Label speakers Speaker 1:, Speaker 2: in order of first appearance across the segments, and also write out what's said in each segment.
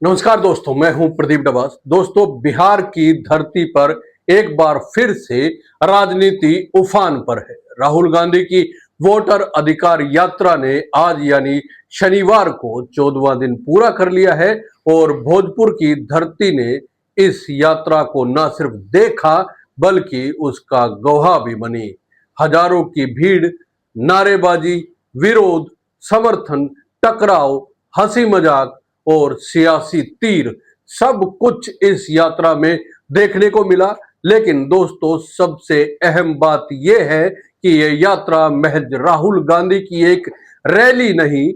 Speaker 1: नमस्कार दोस्तों, मैं हूं प्रदीप डबास। दोस्तों, बिहार की धरती पर एक बार फिर से राजनीति उफान पर है। राहुल गांधी की वोटर अधिकार यात्रा ने आज यानी शनिवार को 14वां दिन पूरा कर लिया है और भोजपुर की धरती ने इस यात्रा को न सिर्फ देखा बल्कि उसका गवाह भी बनी। हजारों की भीड़, नारेबाजी, विरोध, समर्थन, टकराव, हंसी मजाक और सियासी तीर सब कुछ इस यात्रा में देखने को मिला। लेकिन दोस्तों, सबसे अहम बात यह है कि यह यात्रा महज राहुल गांधी की एक रैली नहीं,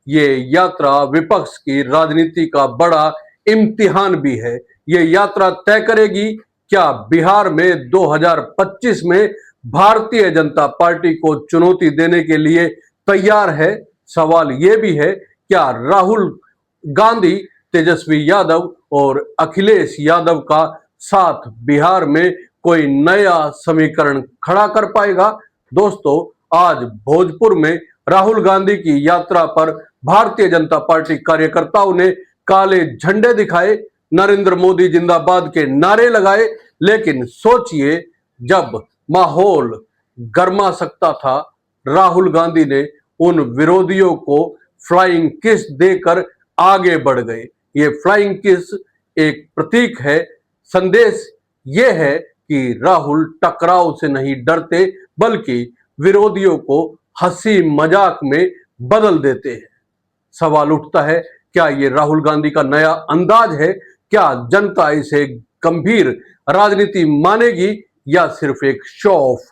Speaker 1: ये यात्रा विपक्ष की राजनीति का बड़ा इम्तिहान भी है। ये यात्रा तय करेगी क्या बिहार में 2025 में भारतीय जनता पार्टी को चुनौती देने के लिए तैयार है। सवाल यह भी है, क्या राहुल गांधी, तेजस्वी यादव और अखिलेश यादव का साथ बिहार में कोई नया समीकरण खड़ा कर पाएगा? दोस्तों, आज भोजपुर में राहुल गांधी की यात्रा पर भारतीय जनता पार्टी कार्यकर्ताओं ने काले झंडे दिखाए, नरेंद्र मोदी जिंदाबाद के नारे लगाए। लेकिन सोचिए, जब माहौल गर्मा सकता था, राहुल गांधी ने उन विरोधियों को फ्लाइंग किस देकर आगे बढ़ गए। ये फ्लाइंग किस एक प्रतीक है, संदेश ये है कि राहुल टकराव से नहीं डरते बल्कि विरोधियों को हंसी मजाक में बदल देते हैं। सवाल उठता है, क्या ये राहुल गांधी का नया अंदाज है? क्या जनता इसे गंभीर राजनीति मानेगी या सिर्फ एक शो ऑफ?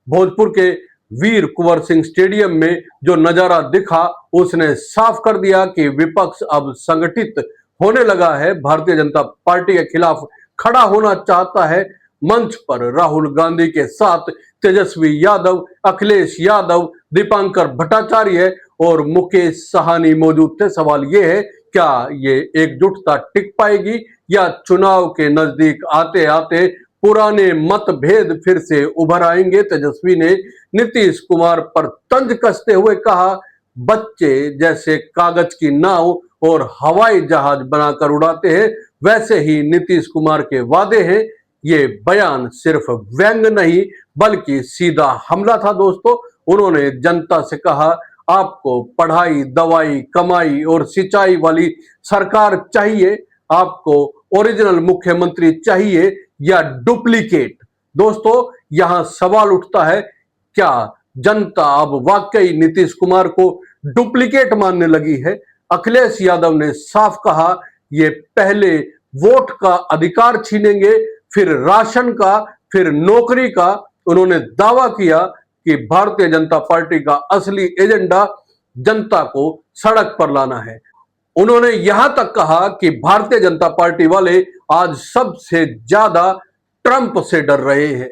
Speaker 1: भोजपुर के वीर कुंवर सिंह स्टेडियम में जो नजारा दिखा, उसने साफ कर दिया कि विपक्ष अब संगठित होने लगा है, भारतीय जनता पार्टी के खिलाफ खड़ा होना चाहता है। मंच पर राहुल गांधी के साथ तेजस्वी यादव, अखिलेश यादव, दीपांकर भट्टाचार्य और मुकेश साहनी मौजूद थे। सवाल यह है, क्या ये एकजुटता टिक पाएगी या चुनाव के नजदीक आते आते पुराने मतभेद फिर से उभर आएंगे? तेजस्वी ने नीतीश कुमार पर तंज कसते हुए कहा, बच्चे जैसे कागज की नाव और हवाई जहाज बनाकर उड़ाते हैं, वैसे ही नीतीश कुमार के वादे हैं। ये बयान सिर्फ व्यंग नहीं बल्कि सीधा हमला था। दोस्तों, उन्होंने जनता से कहा, आपको पढ़ाई, दवाई, कमाई और सिंचाई वाली सरकार चाहिए? आपको ओरिजिनल मुख्यमंत्री चाहिए या डुप्लीकेट? दोस्तों, यहां सवाल उठता है, क्या जनता अब वाकई नीतीश कुमार को डुप्लीकेट मानने लगी है? अखिलेश यादव ने साफ कहा, ये पहले वोट का अधिकार छीनेंगे, फिर राशन का, फिर नौकरी का। उन्होंने दावा किया कि भारतीय जनता पार्टी का असली एजेंडा जनता को सड़क पर लाना है। उन्होंने यहां तक कहा कि भारतीय जनता पार्टी वाले आज सबसे ज्यादा ट्रंप से डर रहे हैं।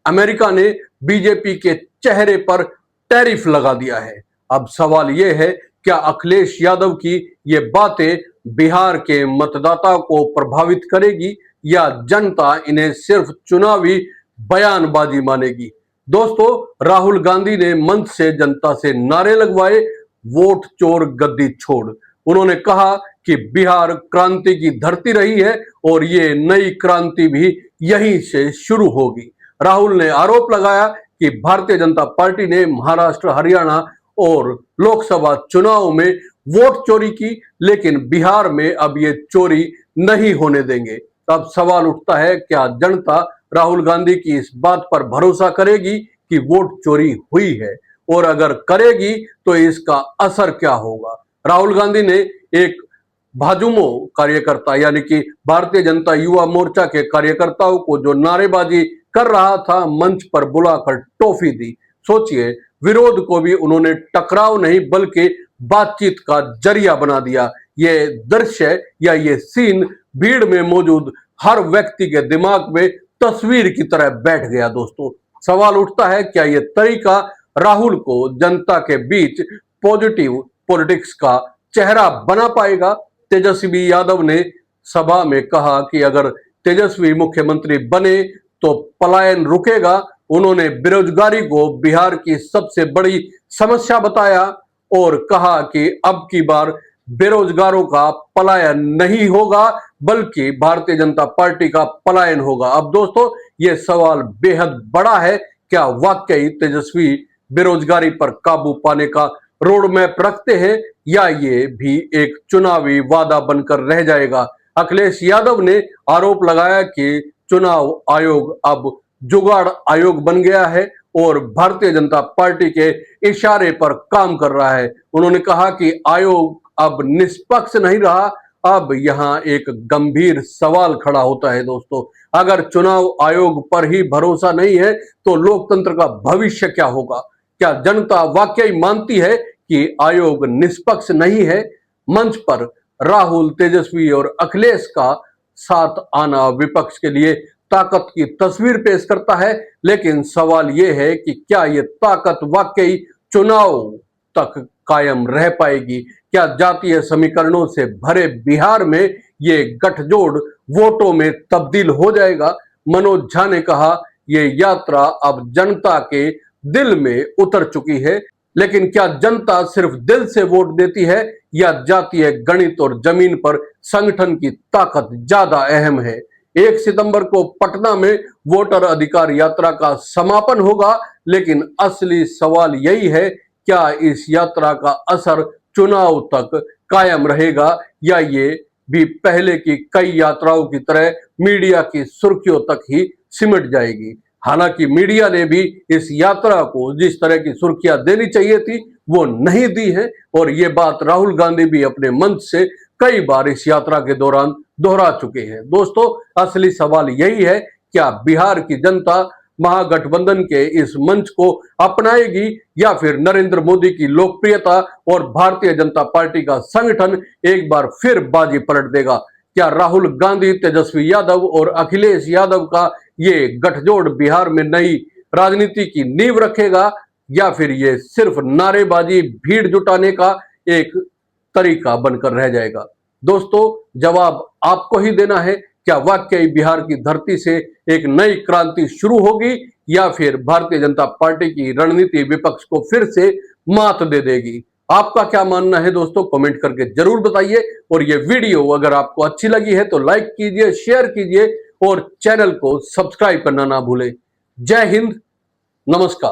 Speaker 1: अमेरिका ने बीजेपी के चेहरे पर टैरिफ लगा दिया है। अब सवाल यह है, क्या अखिलेश यादव की ये बातें बिहार के मतदाता को प्रभावित करेगी या जनता इन्हें सिर्फ चुनावी बयानबाजी मानेगी? दोस्तों, राहुल गांधी ने मंच से जनता से नारे लगवाए, वोट चोर गद्दी छोड़। उन्होंने कहा कि बिहार क्रांति की धरती रही है और ये नई क्रांति भी यहीं से शुरू होगी। राहुल ने आरोप लगाया कि भारतीय जनता पार्टी ने महाराष्ट्र, हरियाणा और लोकसभा चुनाव में वोट चोरी की, लेकिन बिहार में अब ये चोरी नहीं होने देंगे। अब सवाल उठता है, क्या जनता राहुल गांधी की इस बात पर भरोसा करेगी कि वोट चोरी हुई है? और अगर करेगी तो इसका असर क्या होगा? राहुल गांधी ने एक भाजयुमो कार्यकर्ता यानी कि भारतीय जनता युवा मोर्चा के कार्यकर्ताओं को जो नारेबाजी कर रहा था, मंच पर बुलाकर टॉफी दी। सोचिए, विरोध को भी उन्होंने टकराव नहीं बल्कि बातचीत का जरिया बना दिया। ये दृश्य या ये सीन भीड़ में मौजूद हर व्यक्ति के दिमाग में तस्वीर की तरह बैठ गया। दोस्तों, सवाल उठता है, क्या ये तरीका राहुल को जनता के बीच पॉजिटिव पॉलिटिक्स का चेहरा बना पाएगा? तेजस्वी यादव ने सभा में कहा कि अगर तेजस्वी मुख्यमंत्री बने तो पलायन रुकेगा। उन्होंने बेरोजगारी को बिहार की सबसे बड़ी समस्या बताया और कहा कि अब की बार बेरोजगारों का पलायन नहीं होगा, बल्कि भारतीय जनता पार्टी का पलायन होगा। अब दोस्तों, यह सवाल बेहद बड़ा है। क्या वाकई तेजस्वी बेरोजगारी पर काबू पाने का रोड मैप रखते हैं, या ये भी एक चुनावी वादा बनकर रह जाएगा? अखिलेश यादव ने आरोप लगाया कि चुनाव आयोग अब जुगाड़ आयोग बन गया है और भारतीय जनता पार्टी के इशारे पर काम कर रहा है। उन्होंने कहा कि आयोग अब निष्पक्ष नहीं रहा। अब यहां एक गंभीर सवाल खड़ा होता है दोस्तों, अगर चुनाव आयोग पर ही भरोसा नहीं है तो लोकतंत्र का भविष्य क्या होगा? क्या जनता वाकई मानती है कि आयोग निष्पक्ष नहीं है? मंच पर राहुल, तेजस्वी और अखिलेश का साथ आना विपक्ष के लिए ताकत की तस्वीर पेश करता है, लेकिन सवाल यह है कि क्या यह ताकत वाकई चुनाव तक कायम रह पाएगी? क्या जातीय समीकरणों से भरे बिहार में ये गठजोड़ वोटों में तब्दील हो जाएगा? मनोज झा ने कहा, यह यात्रा अब जनता के दिल में उतर चुकी है, लेकिन क्या जनता सिर्फ दिल से वोट देती है, या जातीय गणित और जमीन पर संगठन की ताकत ज्यादा अहम है? 1 सितंबर को पटना में वोटर अधिकार यात्रा का समापन होगा, लेकिन असली सवाल यही है, क्या इस यात्रा का असर चुनाव तक कायम रहेगा, या ये भी पहले की कई यात्राओं की तरह मीडिया की सुर्खियों तक ही सिमट जाएगी? हालांकि मीडिया ने भी इस यात्रा को जिस तरह की सुर्खियां देनी चाहिए थी वो नहीं दी है, और ये बात राहुल गांधी भी अपने मंच से कई बार इस यात्रा के दौरान दोहरा चुके हैं। दोस्तों, असली सवाल यही है, क्या बिहार की जनता महागठबंधन के इस मंच को अपनाएगी, या फिर नरेंद्र मोदी की लोकप्रियता और भारतीय जनता पार्टी का संगठन एक बार फिर बाजी पलट देगा? क्या राहुल गांधी, तेजस्वी यादव और अखिलेश यादव का ये गठजोड़ बिहार में नई राजनीति की नींव रखेगा, या फिर ये सिर्फ नारेबाजी, भीड़ जुटाने का एक तरीका बनकर रह जाएगा? दोस्तों, जवाब आपको ही देना है। क्या वाकई बिहार की धरती से एक नई क्रांति शुरू होगी, या फिर भारतीय जनता पार्टी की रणनीति विपक्ष को फिर से मात दे देगी? आपका क्या मानना है दोस्तों, कमेंट करके जरूर बताइए। और ये वीडियो अगर आपको अच्छी लगी है तो लाइक कीजिए, शेयर कीजिए और चैनल को सब्सक्राइब करना ना भूलें। जय हिंद, नमस्कार।